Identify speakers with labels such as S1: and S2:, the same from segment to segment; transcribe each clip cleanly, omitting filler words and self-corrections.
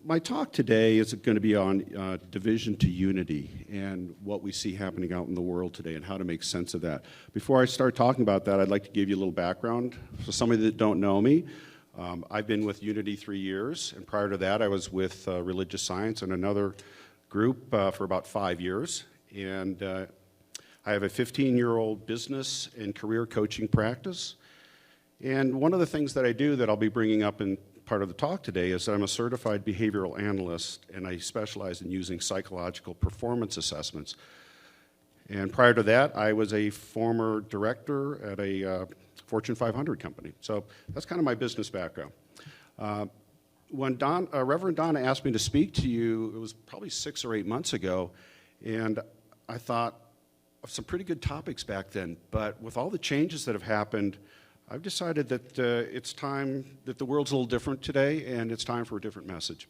S1: My talk today is going to be on division to unity and what we see happening out in the world today and how to make sense of that. Before I start talking about that, I'd like to give you a little background. For somebody that don't know me, I've been with Unity 3 years, and prior to that I was with Religious Science and another group for about 5 years. And I have a 15-year-old business and career coaching practice. And one of the things that I do that I'll be bringing up in part of the talk today is that I'm a certified behavioral analyst, and I specialize in using psychological performance assessments. And prior to that, I was a former director at a Fortune 500 company. So that's kind of my business background. When Reverend Donna asked me to speak to you, it was probably 6 or 8 months ago, and I thought of some pretty good topics back then, but with all the changes that have happened, I've decided that it's time that the world's a little different today, and it's time for a different message.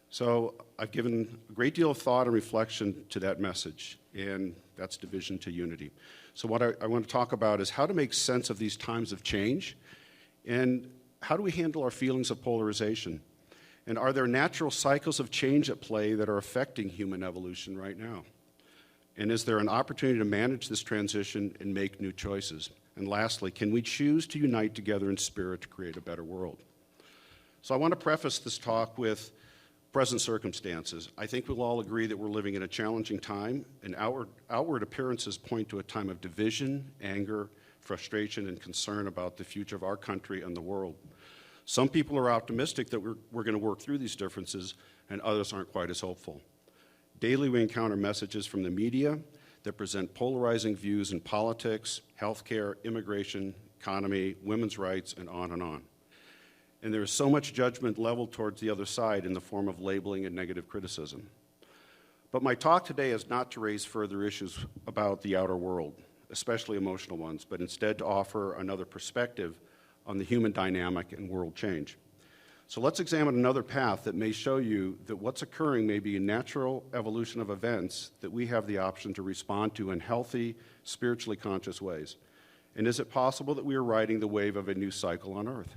S1: So I've given a great deal of thought and reflection to that message, and that's division to unity. So what I want to talk about is how to make sense of these times of change, and how do we handle our feelings of polarization? And are there natural cycles of change at play that are affecting human evolution right now? And is there an opportunity to manage this transition and make new choices? And lastly, can we choose to unite together in spirit to create a better world? So I want to preface this talk with present circumstances. I think we'll all agree that we're living in a challenging time, and outward appearances point to a time of division, anger, frustration, and concern about the future of our country and the world. Some people are optimistic that we're going to work through these differences, and others aren't quite as hopeful. Daily we encounter messages from the media that present polarizing views in politics, healthcare, immigration, economy, women's rights, and on and on. And there is so much judgment leveled towards the other side in the form of labeling and negative criticism. But my talk today is not to raise further issues about the outer world, especially emotional ones, but instead to offer another perspective on the human dynamic and world change. So let's examine another path that may show you that what's occurring may be a natural evolution of events that we have the option to respond to in healthy, spiritually conscious ways. And is it possible that we are riding the wave of a new cycle on Earth?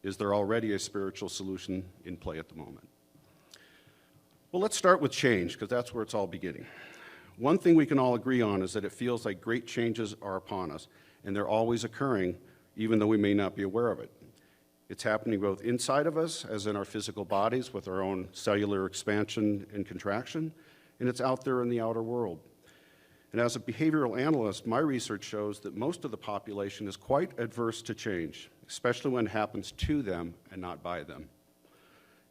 S1: Is there already a spiritual solution in play at the moment? Well, let's start with change, because that's where it's all beginning. One thing we can all agree on is that it feels like great changes are upon us, and they're always occurring, even though we may not be aware of it. It's happening both inside of us, as in our physical bodies with our own cellular expansion and contraction, and it's out there in the outer world. And as a behavioral analyst, my research shows that most of the population is quite adverse to change, especially when it happens to them and not by them.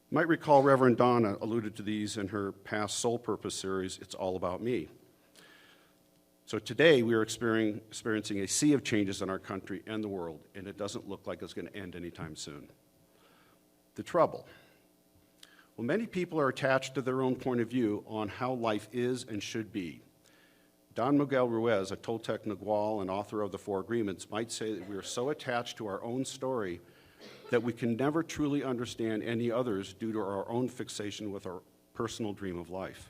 S1: You might recall Reverend Donna alluded to these in her past Soul Purpose series, It's All About Me. So today we are experiencing a sea of changes in our country and the world, and it doesn't look like it's going to end anytime soon. The trouble. Well, many people are attached to their own point of view on how life is and should be. Don Miguel Ruiz, a Toltec Nagual and author of The Four Agreements, might say that we are so attached to our own story that we can never truly understand any others due to our own fixation with our personal dream of life.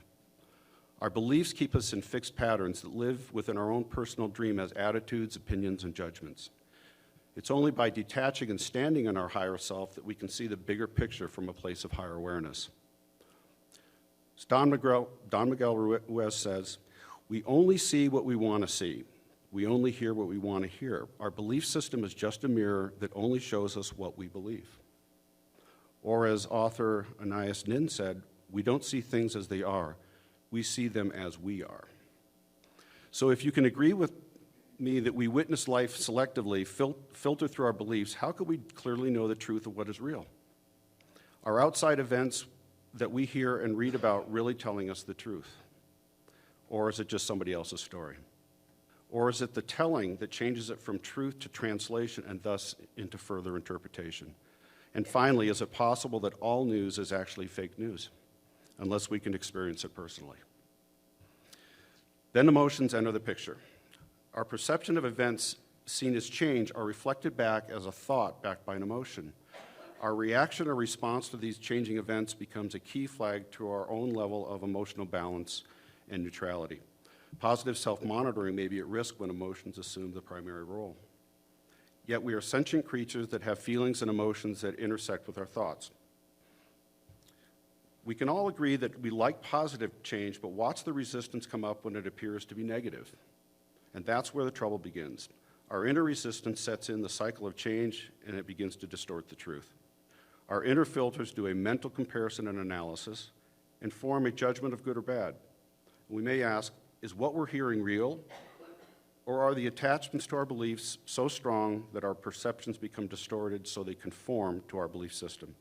S1: Our beliefs keep us in fixed patterns that live within our own personal dream as attitudes, opinions, and judgments. It's only by detaching and standing in our higher self that we can see the bigger picture from a place of higher awareness. As Don Miguel Ruiz says, we only see what we want to see. We only hear what we want to hear. Our belief system is just a mirror that only shows us what we believe. Or as author Anais Nin said, we don't see things as they are. We see them as we are. So if you can agree with me that we witness life selectively, filter through our beliefs, how could we clearly know the truth of what is real? Are outside events that we hear and read about really telling us the truth? Or is it just somebody else's story? Or is it the telling that changes it from truth to translation and thus into further interpretation? And finally, is it possible that all news is actually fake news, unless we can experience it personally? Then emotions enter the picture. Our perception of events seen as change are reflected back as a thought backed by an emotion. Our reaction or response to these changing events becomes a key flag to our own level of emotional balance and neutrality. Positive self-monitoring may be at risk when emotions assume the primary role. Yet we are sentient creatures that have feelings and emotions that intersect with our thoughts. We can all agree that we like positive change, but watch the resistance come up when it appears to be negative. And that's where the trouble begins. Our inner resistance sets in the cycle of change, and it begins to distort the truth. Our inner filters do a mental comparison and analysis and form a judgment of good or bad. We may ask, is what we're hearing real? Or are the attachments to our beliefs so strong that our perceptions become distorted so they conform to our belief system?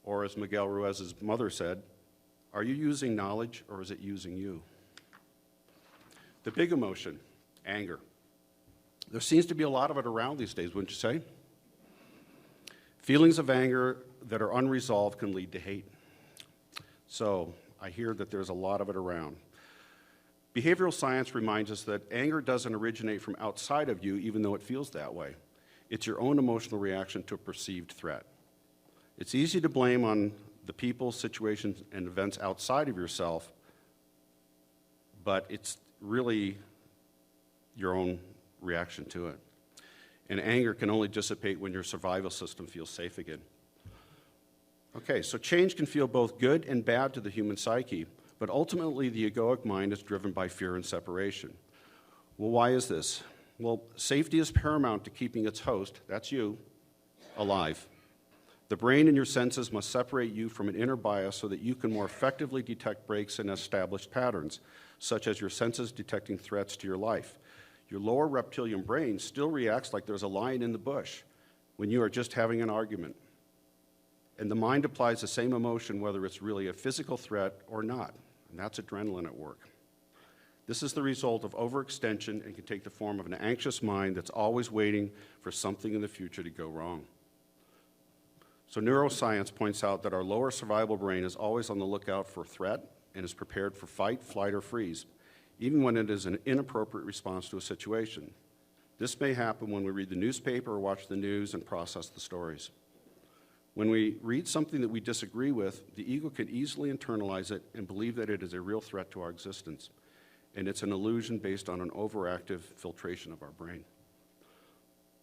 S1: Or as Miguel Ruiz's mother said, are you using knowledge or is it using you? The big emotion, anger. There seems to be a lot of it around these days, wouldn't you say? Feelings of anger that are unresolved can lead to hate. So I hear that there's a lot of it around. Behavioral science reminds us that anger doesn't originate from outside of you, even though it feels that way. It's your own emotional reaction to a perceived threat. It's easy to blame on the people, situations, and events outside of yourself, but it's really your own reaction to it. And anger can only dissipate when your survival system feels safe again. Okay, so change can feel both good and bad to the human psyche, but ultimately the egoic mind is driven by fear and separation. Well, why is this? Well, safety is paramount to keeping its host, that's you, alive. The brain and your senses must separate you from an inner bias so that you can more effectively detect breaks in established patterns, such as your senses detecting threats to your life. Your lower reptilian brain still reacts like there's a lion in the bush when you are just having an argument. And the mind applies the same emotion whether it's really a physical threat or not, and that's adrenaline at work. This is the result of overextension and can take the form of an anxious mind that's always waiting for something in the future to go wrong. So neuroscience points out that our lower survival brain is always on the lookout for a threat and is prepared for fight, flight, or freeze, even when it is an inappropriate response to a situation. This may happen when we read the newspaper or watch the news and process the stories. When we read something that we disagree with, the ego can easily internalize it and believe that it is a real threat to our existence. And it's an illusion based on an overactive filtration of our brain.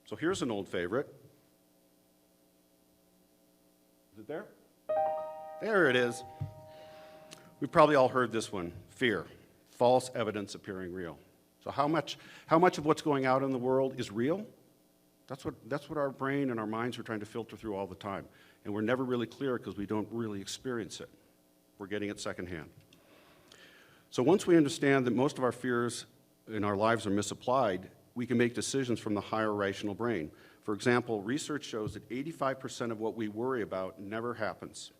S1: So here's an old favorite. Is it there? There it is. We've probably all heard this one, fear, false evidence appearing real. So how much of what's going out in the world is real? That's what our brain and our minds are trying to filter through all the time. And we're never really clear because we don't really experience it. We're getting it secondhand. So once we understand that most of our fears in our lives are misapplied, we can make decisions from the higher rational brain. For example, research shows that 85% of what we worry about never happens.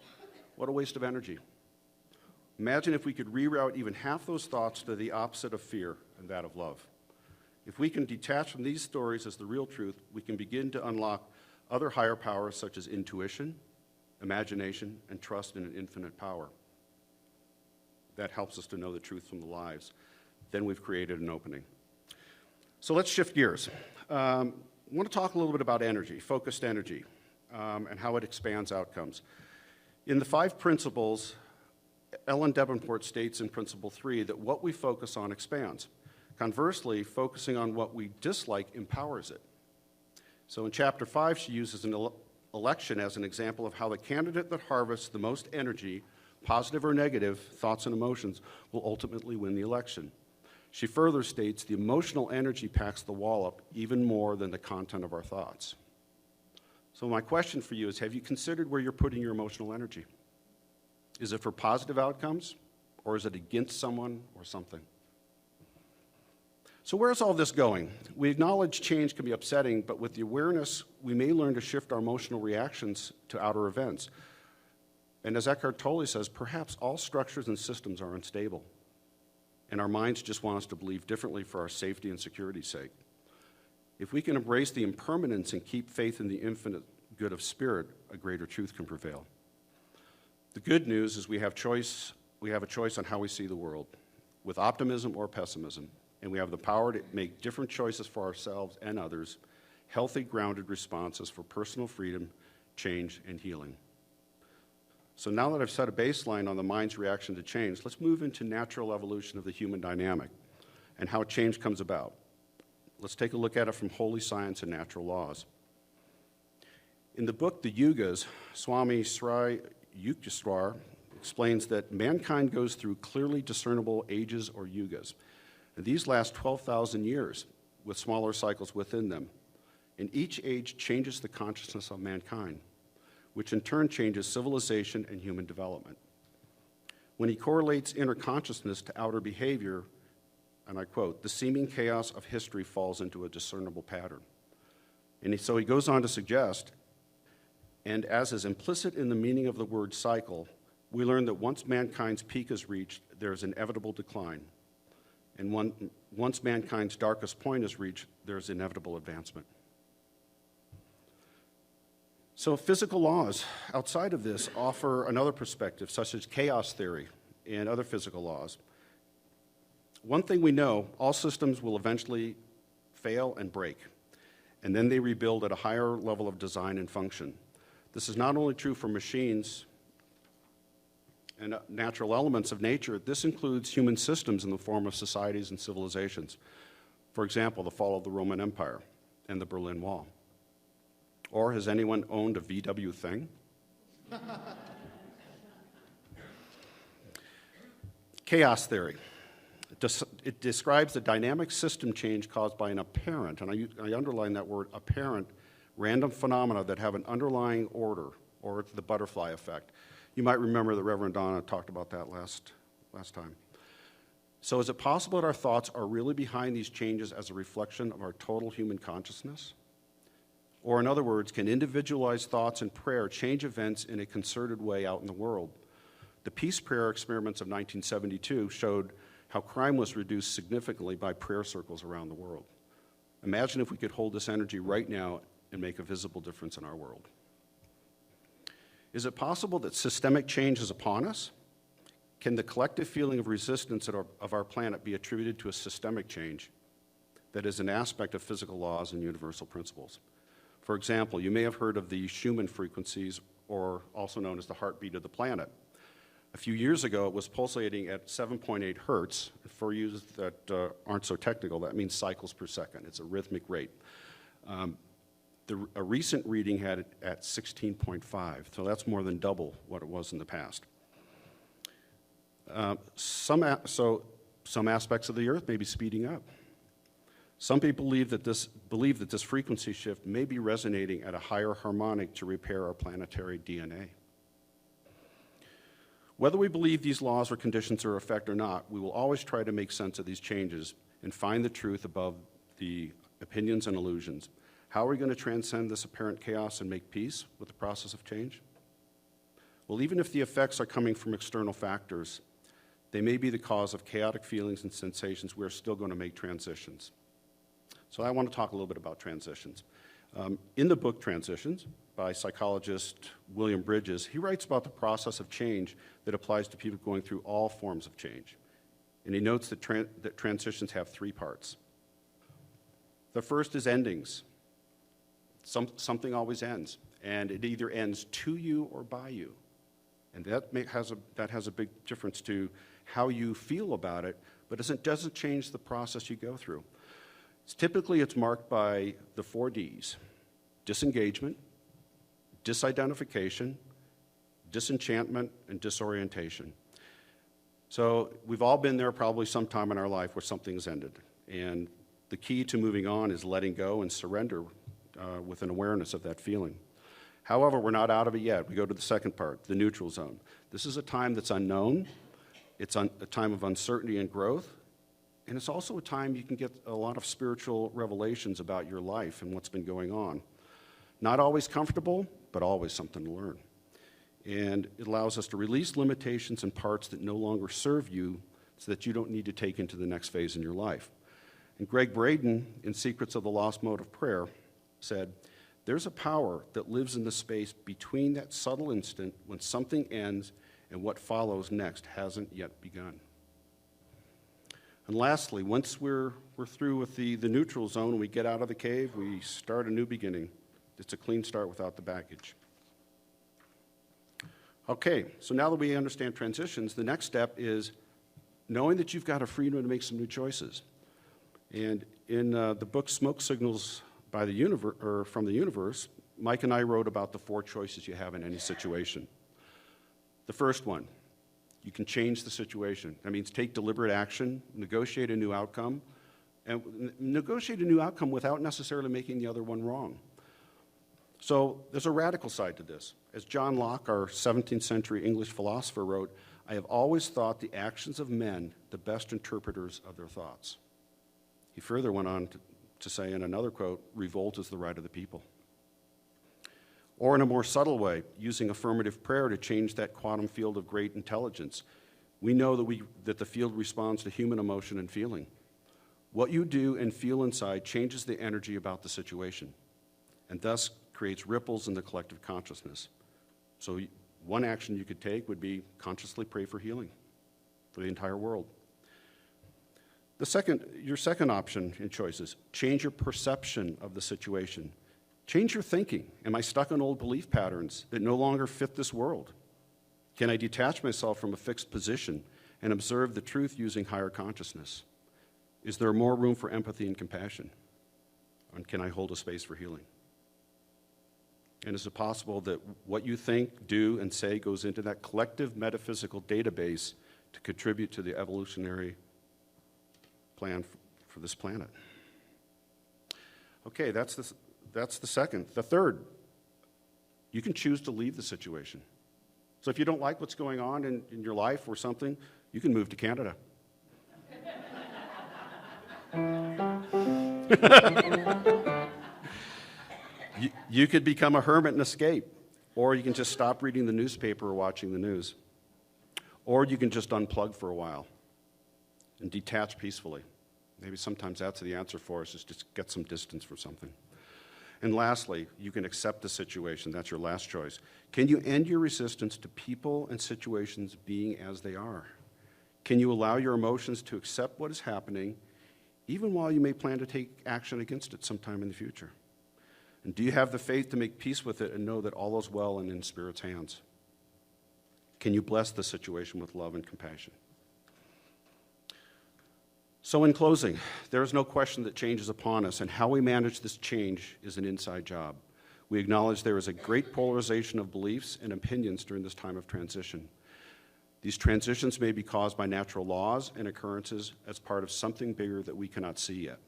S1: What a waste of energy. Imagine if we could reroute even half those thoughts to the opposite of fear and that of love. If we can detach from these stories as the real truth, we can begin to unlock other higher powers such as intuition, imagination, and trust in an infinite power. That helps us to know the truth from the lies. Then we've created an opening. So let's shift gears. I want to talk a little bit about energy, focused energy, and how it expands outcomes. In the 5 principles, Ellen Davenport states in Principle 3 that what we focus on expands. Conversely, focusing on what we dislike empowers it. So in Chapter 5, she uses an election as an example of how the candidate that harvests the most energy, positive or negative, thoughts and emotions, will ultimately win the election. She further states the emotional energy packs the wallop even more than the content of our thoughts. So my question for you is, have you considered where you're putting your emotional energy? Is it for positive outcomes, or is it against someone or something? So where's all this going? We acknowledge change can be upsetting, but with the awareness, we may learn to shift our emotional reactions to outer events. And as Eckhart Tolle says, perhaps all structures and systems are unstable, and our minds just want us to believe differently for our safety and security's sake. If we can embrace the impermanence and keep faith in the infinite good of spirit, a greater truth can prevail. The good news is we have a choice on how we see the world, with optimism or pessimism, and we have the power to make different choices for ourselves and others, healthy, grounded responses for personal freedom, change, and healing. So now that I've set a baseline on the mind's reaction to change, let's move into natural evolution of the human dynamic and how change comes about. Let's take a look at it from holy science and natural laws. In the book, The Yugas, Swami Sri Yukteswar explains that mankind goes through clearly discernible ages or yugas. And these last 12,000 years with smaller cycles within them. And each age changes the consciousness of mankind, which in turn changes civilization and human development. When he correlates inner consciousness to outer behavior, and I quote, "The seeming chaos of history falls into a discernible pattern." And so he goes on to suggest, and as is implicit in the meaning of the word cycle, we learn that once mankind's peak is reached, there is inevitable decline. And once mankind's darkest point is reached, there is inevitable advancement. So physical laws outside of this offer another perspective, such as chaos theory and other physical laws. One thing we know, all systems will eventually fail and break, and then they rebuild at a higher level of design and function. This is not only true for machines and natural elements of nature, this includes human systems in the form of societies and civilizations. For example, the fall of the Roman Empire and the Berlin Wall. Or has anyone owned a VW thing? Chaos theory. It describes the dynamic system change caused by an apparent, and I underline that word, apparent, random phenomena that have an underlying order, or the butterfly effect. You might remember that Reverend Donna talked about that last time. So is it possible that our thoughts are really behind these changes as a reflection of our total human consciousness? Or in other words, can individualized thoughts and prayer change events in a concerted way out in the world? The peace prayer experiments of 1972 showed how crime was reduced significantly by prayer circles around the world. Imagine if we could hold this energy right now and make a visible difference in our world. Is it possible that systemic change is upon us? Can the collective feeling of resistance of our planet be attributed to a systemic change that is an aspect of physical laws and universal principles? For example, you may have heard of the Schumann frequencies, or also known as the heartbeat of the planet. A few years ago, it was pulsating at 7.8 hertz. For you that aren't so technical, that means cycles per second. It's a rhythmic rate. A recent reading had it at 16.5, so that's more than double what it was in the past. Some aspects of the Earth may be speeding up. Some people believe that this frequency shift may be resonating at a higher harmonic to repair our planetary DNA. Whether we believe these laws or conditions are effect or not, we will always try to make sense of these changes and find the truth above the opinions and illusions. How are we going to transcend this apparent chaos and make peace with the process of change? Well, even if the effects are coming from external factors, they may be the cause of chaotic feelings and sensations. We're still going to make transitions. So I want to talk a little bit about transitions. In the book Transitions by psychologist William Bridges, he writes about the process of change that applies to people going through all forms of change. And he notes that transitions have three parts. The first is endings. Something always ends, and it either ends to you or by you. And that has a big difference to how you feel about it, but it doesn't change the process you go through. Typically, it's marked by the 4 Ds: disengagement, disidentification, disenchantment, and disorientation. So we've all been there probably sometime in our life where something's ended. And the key to moving on is letting go and surrender with an awareness of that feeling. However, we're not out of it yet. We go to the second part, the neutral zone. This is a time that's unknown. It's a time of uncertainty and growth. And it's also a time you can get a lot of spiritual revelations about your life and what's been going on. Not always comfortable, but always something to learn. And it allows us to release limitations and parts that no longer serve you so that you don't need to take into the next phase in your life. And Greg Braden, in Secrets of the Lost Mode of Prayer, said, "There's a power that lives in the space between that subtle instant when something ends and what follows next hasn't yet begun." And lastly, once we're through with the neutral zone and we get out of the cave, we start a new beginning. It's a clean start without the baggage. Okay, so now that we understand transitions, the next step is knowing that you've got a freedom to make some new choices. And in the book Smoke Signals by the Universe, or from the Universe, Mike and I wrote about the 4 choices you have in any situation. The first one, You can change the situation. That means take deliberate action, negotiate a new outcome, and negotiate a new outcome without necessarily making the other one wrong. So there's a radical side to this. As John Locke, our 17th century English philosopher, wrote, "I have always thought the actions of men the best interpreters of their thoughts." He further went on to say in another quote, "Revolt is the right of the people." Or in a more subtle way, using affirmative prayer to change that quantum field of great intelligence. We know that the field responds to human emotion and feeling. What you do and feel inside changes the energy about the situation, and thus creates ripples in the collective consciousness. So one action you could take would be consciously pray for healing for the entire world. Your second option in choice is change your perception of the situation. Change your thinking. Am I stuck in old belief patterns that no longer fit this world? Can I detach myself from a fixed position and observe the truth using higher consciousness? Is there more room for empathy and compassion? And can I hold a space for healing? And is it possible that what you think, do, and say goes into that collective metaphysical database to contribute to the evolutionary plan for this planet? Okay, that's the second. The third, you can choose to leave the situation. So if you don't like what's going on in your life or something, you can move to Canada. You could become a hermit and escape, or you can just stop reading the newspaper or watching the news. Or you can just unplug for a while and detach peacefully. Maybe sometimes that's the answer for us, is just get some distance from something. And lastly, you can accept the situation. That's your last choice. Can you end your resistance to people and situations being as they are? Can you allow your emotions to accept what is happening, even while you may plan to take action against it sometime in the future? And do you have the faith to make peace with it and know that all is well and in Spirit's hands? Can you bless the situation with love and compassion? So in closing, there is no question that change is upon us, and how we manage this change is an inside job. We acknowledge there is a great polarization of beliefs and opinions during this time of transition. These transitions may be caused by natural laws and occurrences as part of something bigger that we cannot see yet.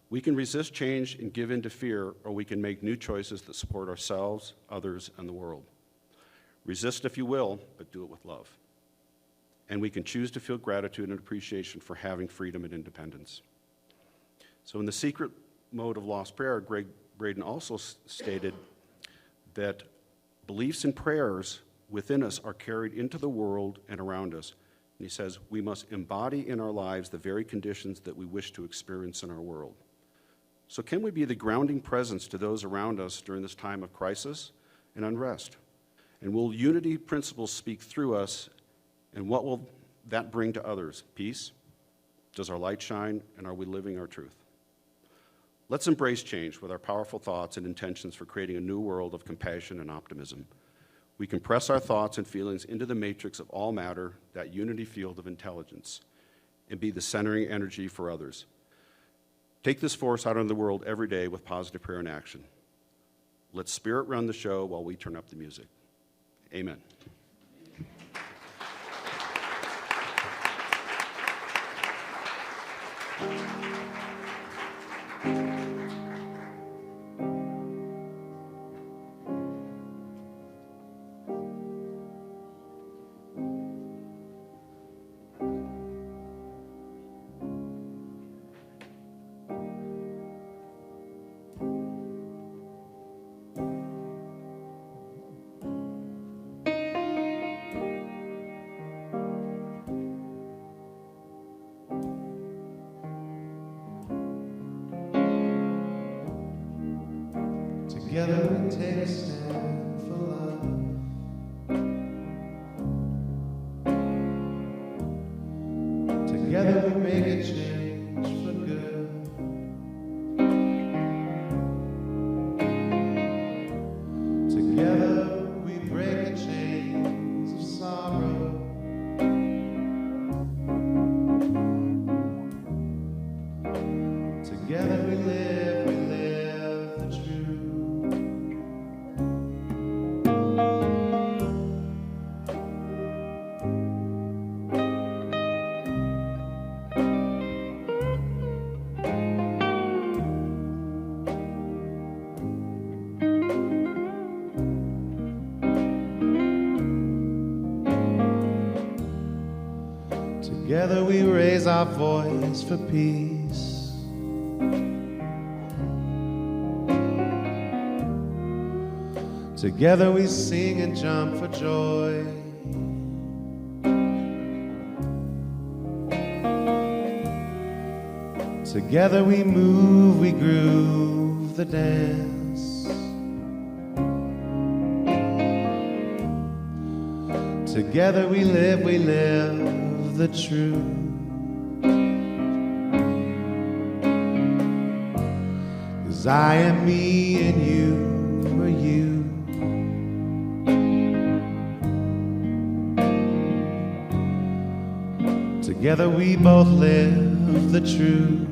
S1: We can resist change and give in to fear, or we can make new choices that support ourselves, others, and the world. Resist if you will, but do it with love. And we can choose to feel gratitude and appreciation for having freedom and independence. So in the secret mode of lost prayer, Greg Braden also stated that beliefs and prayers within us are carried into the world and around us. And he says, we must embody in our lives the very conditions that we wish to experience in our world. So can we be the grounding presence to those around us during this time of crisis and unrest? And will unity principles speak through us, and what will that bring to others? Peace? Does our light shine, and are we living our truth? Let's embrace change with our powerful thoughts and intentions for creating a new world of compassion and optimism. We can press our thoughts and feelings into the matrix of all matter, that unity field of intelligence, and be the centering energy for others. Take this force out into the world every day with positive prayer and action. Let Spirit run the show while we turn up the music. Amen.
S2: Together we take a stand for love. Together we make a change for good. Together we break the chains of sorrow. Together we live the truth. Together we raise our voice for peace. Together we sing and jump for joy. Together we move, we groove the dance. Together we live the truth. 'Cause I am me and you are you. Together we both live the truth.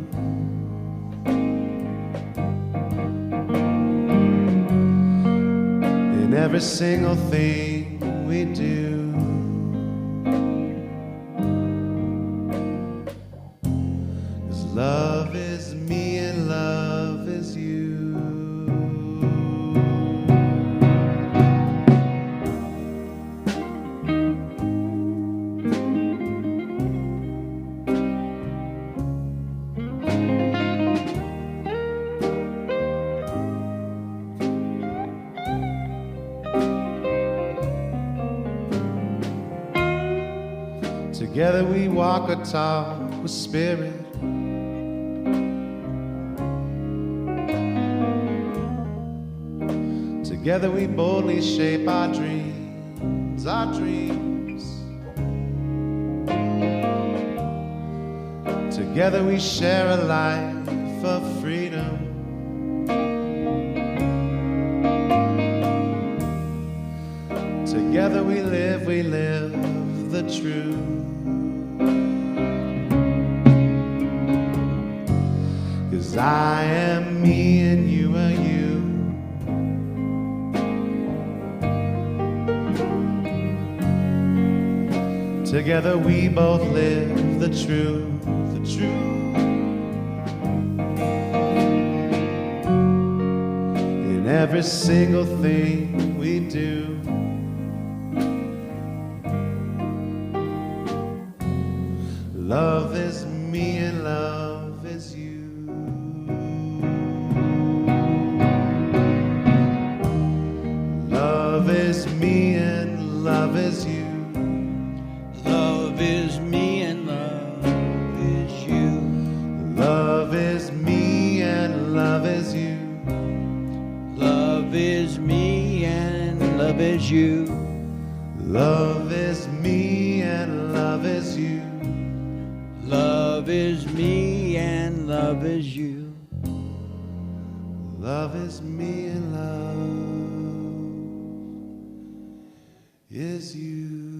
S2: In every single thing we do. 'Cause love is me and love is you. Together we walk or talk with spirit. Together we boldly shape our dreams, our dreams. Together we share a life of freedom. Together we live the truth. 'Cause I am me and you are you. Together we both live the truth, the truth. In every single thing we do. Love is me and love is you. Love is me and love is you.
S3: Love is me and love is you.
S2: Love is me and love is you.
S3: Love is me and love is you.
S2: Love is me and love is you.
S3: Love is me and love is you.
S2: Love is me and love is you.